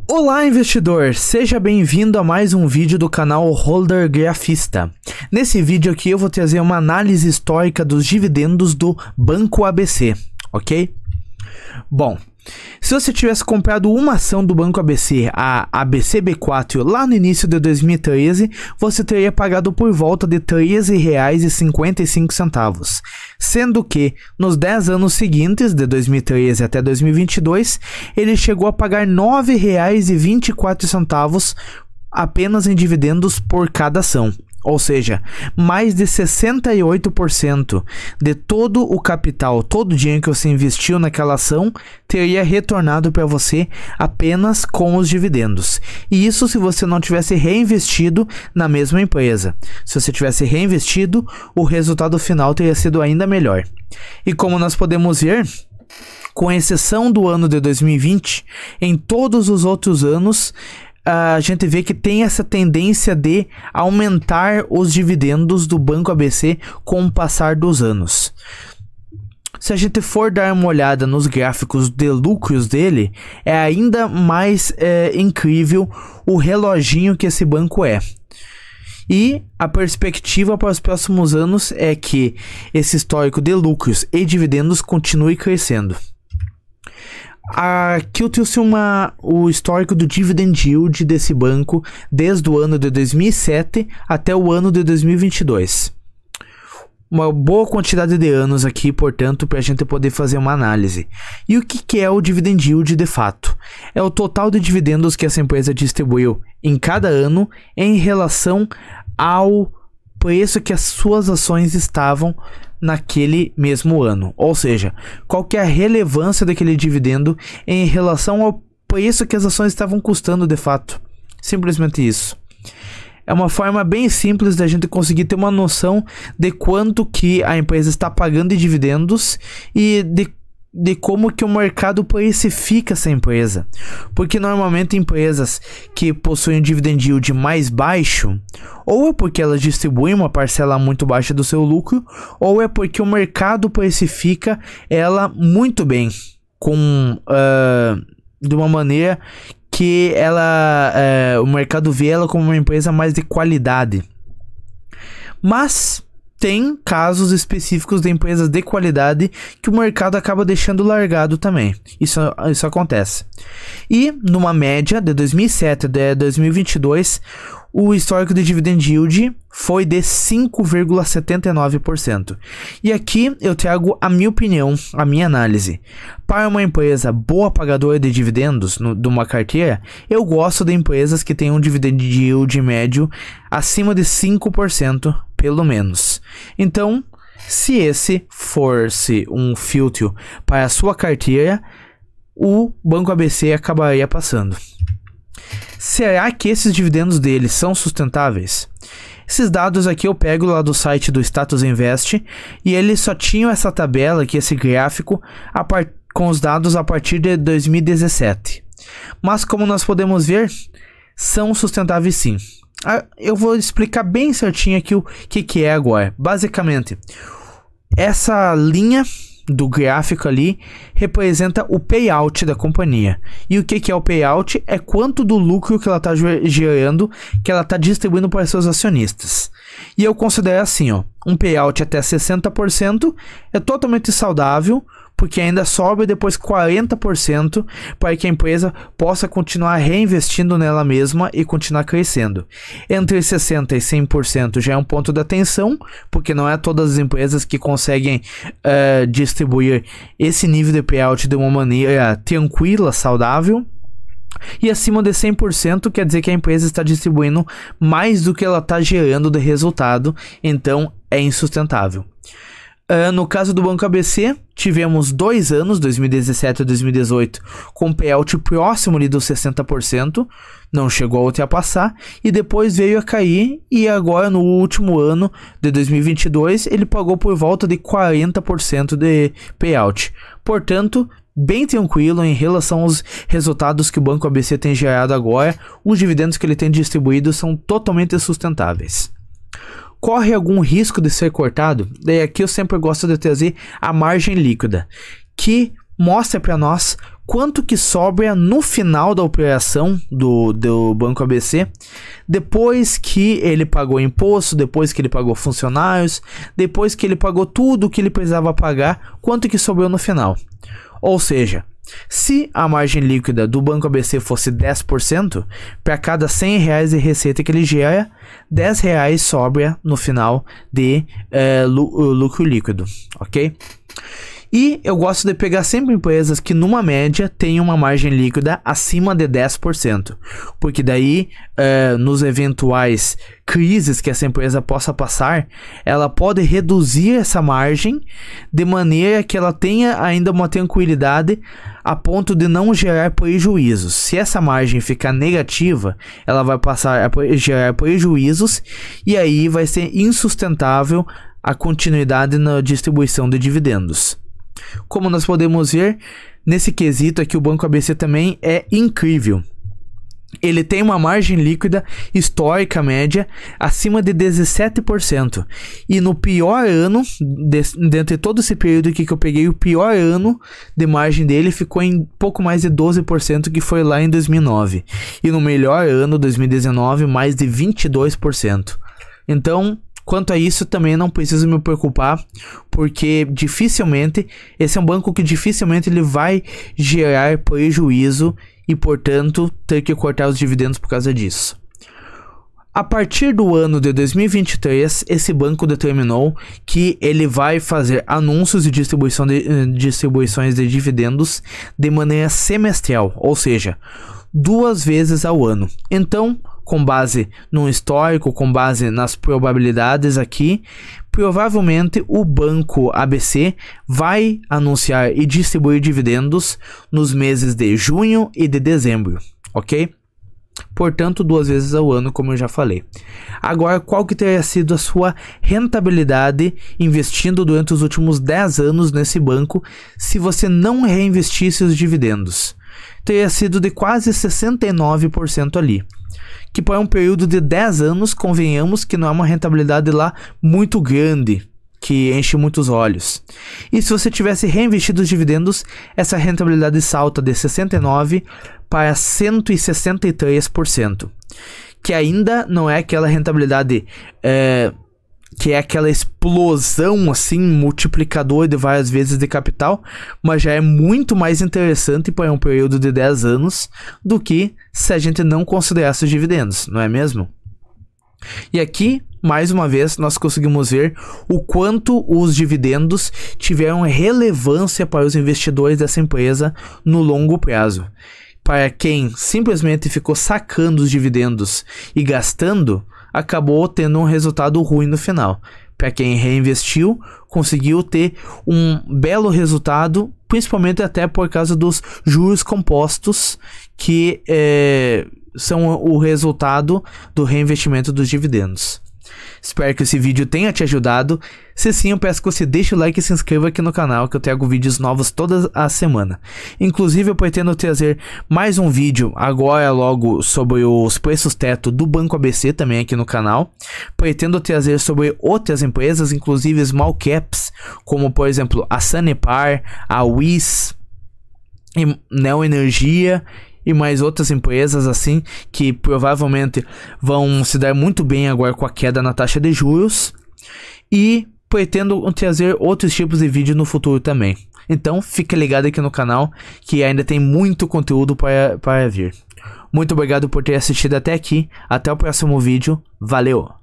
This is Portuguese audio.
Olá, investidor! Seja bem-vindo a mais um vídeo do canal Holder Grafista. Nesse vídeo aqui eu vou trazer uma análise histórica dos dividendos do Banco ABC, ok? Bom, se você tivesse comprado uma ação do Banco ABC, a ABCB4, lá no início de 2013, você teria pagado por volta de R$ 13,55, sendo que nos 10 anos seguintes, de 2013 até 2022, ele chegou a pagar R$ 9,24 apenas em dividendos por cada ação. Ou seja, mais de 68% de todo o capital, todo o dinheiro que você investiu naquela ação, teria retornado para você apenas com os dividendos. E isso se você não tivesse reinvestido na mesma empresa. Se você tivesse reinvestido, o resultado final teria sido ainda melhor. E como nós podemos ver, com exceção do ano de 2020, em todos os outros anos, a gente vê que tem essa tendência de aumentar os dividendos do Banco ABC com o passar dos anos. Se a gente for dar uma olhada nos gráficos de lucros dele, é ainda mais incrível o reloginho que esse banco é. E a perspectiva para os próximos anos é que esse histórico de lucros e dividendos continue crescendo. Aqui eu trouxe o histórico do dividend yield desse banco desde o ano de 2007 até o ano de 2022. Uma boa quantidade de anos aqui, portanto, para a gente poder fazer uma análise. E o que é o dividend yield de fato? É o total de dividendos que essa empresa distribuiu em cada ano em relação ao preço que as suas ações estavam naquele mesmo ano, ou seja, qual que é a relevância daquele dividendo em relação ao preço que as ações estavam custando de fato. Simplesmente isso. É uma forma bem simples da gente conseguir ter uma noção de quanto que a empresa está pagando de dividendos e de como que o mercado precifica essa empresa. Porque normalmente empresas que possuem um dividend yield mais baixo, ou é porque elas distribuem uma parcela muito baixa do seu lucro, ou é porque o mercado precifica ela muito bem, de uma maneira que o mercado vê ela como uma empresa mais de qualidade. Mas tem casos específicos de empresas de qualidade que o mercado acaba deixando largado também. Isso acontece. E numa média de 2007 a 2022, o histórico de dividend yield foi de 5,79%. E aqui eu trago a minha opinião, a minha análise. Para uma empresa boa pagadora de dividendos de uma carteira, eu gosto de empresas que têm um dividend yield médio acima de 5%, pelo menos. Então, se esse fosse um filtro para a sua carteira, o Banco ABC acabaria passando. Será que esses dividendos deles são sustentáveis? Esses dados aqui eu pego lá do site do Status Invest e eles só tinham essa tabela aqui, esse gráfico, com os dados a partir de 2017. Mas como nós podemos ver, são sustentáveis sim. Eu vou explicar bem certinho aqui o que é agora. Basicamente, essa linha do gráfico ali representa o payout da companhia. E o que é o payout? É quanto do lucro que ela está gerando, que ela está distribuindo para seus acionistas. E eu considero assim, ó, um payout até 60% é totalmente saudável, porque ainda sobra depois 40% para que a empresa possa continuar reinvestindo nela mesma e continuar crescendo. Entre 60% e 100% já é um ponto de atenção, porque não é todas as empresas que conseguem distribuir esse nível de payout de uma maneira tranquila, saudável. E acima de 100% quer dizer que a empresa está distribuindo mais do que ela está gerando de resultado, então é insustentável. No caso do Banco ABC, tivemos 2 anos, 2017 e 2018, com payout próximo ali dos 60%, não chegou a ultrapassar, e depois veio a cair, e agora no último ano de 2022, ele pagou por volta de 40% de payout. Portanto, bem tranquilo em relação aos resultados que o Banco ABC tem gerado agora, os dividendos que ele tem distribuído são totalmente sustentáveis. Corre algum risco de ser cortado? Daí aqui eu sempre gosto de trazer a margem líquida, que mostra para nós quanto que sobra no final da operação do Banco ABC, depois que ele pagou imposto, depois que ele pagou funcionários, depois que ele pagou tudo que ele precisava pagar, quanto que sobrou no final. Ou seja, se a margem líquida do Banco ABC fosse 10%, para cada R$100 de receita que ele gera, R$10 sobra no final de lucro líquido, ok? E eu gosto de pegar sempre empresas que numa média tem uma margem líquida acima de 10%, porque daí nos eventuais crises que essa empresa possa passar, ela pode reduzir essa margem de maneira que ela tenha ainda uma tranquilidade a ponto de não gerar prejuízos. Se essa margem ficar negativa, ela vai passar a gerar prejuízos e aí vai ser insustentável a continuidade na distribuição de dividendos. Como nós podemos ver, nesse quesito aqui o Banco ABC também é incrível. Ele tem uma margem líquida histórica média acima de 17%. E no pior ano, dentre todo esse período aqui que eu peguei, o pior ano de margem dele ficou em pouco mais de 12%, que foi lá em 2009. E no melhor ano, 2019, mais de 22%. Então, quanto a isso, também não preciso me preocupar, porque dificilmente, esse é um banco que dificilmente ele vai gerar prejuízo e, portanto, ter que cortar os dividendos por causa disso. A partir do ano de 2023, esse banco determinou que ele vai fazer anúncios de distribuições de dividendos de maneira semestral, ou seja, 2 vezes ao ano. Então, com base no histórico, com base nas probabilidades aqui, provavelmente o Banco ABC vai anunciar e distribuir dividendos nos meses de junho e de dezembro, ok? Portanto, 2 vezes ao ano, como eu já falei. Agora, qual que teria sido a sua rentabilidade investindo durante os últimos 10 anos nesse banco se você não reinvestisse os dividendos? Teria sido de quase 69% ali. Que para um período de 10 anos, convenhamos que não é uma rentabilidade lá muito grande, que enche muitos olhos. E se você tivesse reinvestido os dividendos, essa rentabilidade salta de 69% para 163%. Que ainda não é aquela rentabilidade que é aquela explosão assim, multiplicador de várias vezes de capital, mas já é muito mais interessante para um período de 10 anos do que se a gente não considerasse os dividendos, não é mesmo? E aqui, mais uma vez, nós conseguimos ver o quanto os dividendos tiveram relevância para os investidores dessa empresa no longo prazo. Para quem simplesmente ficou sacando os dividendos e gastando, acabou tendo um resultado ruim no final. Para quem reinvestiu, conseguiu ter um belo resultado, principalmente até por causa dos juros compostos, que são o resultado do reinvestimento dos dividendos. Espero que esse vídeo tenha te ajudado. Se sim, eu peço que você deixe o like e se inscreva aqui no canal, que eu trago vídeos novos toda a semana. Inclusive, eu pretendo trazer mais um vídeo agora logo sobre os preços teto do Banco ABC também aqui no canal. Pretendo trazer sobre outras empresas, inclusive small caps, como por exemplo a Sanepar, a Wiz, Neo Energia e mais outras empresas assim, que provavelmente vão se dar muito bem agora com a queda na taxa de juros. E pretendo trazer outros tipos de vídeo no futuro também. Então fique ligado aqui no canal, que ainda tem muito conteúdo para vir. Muito obrigado por ter assistido até aqui. Até o próximo vídeo. Valeu!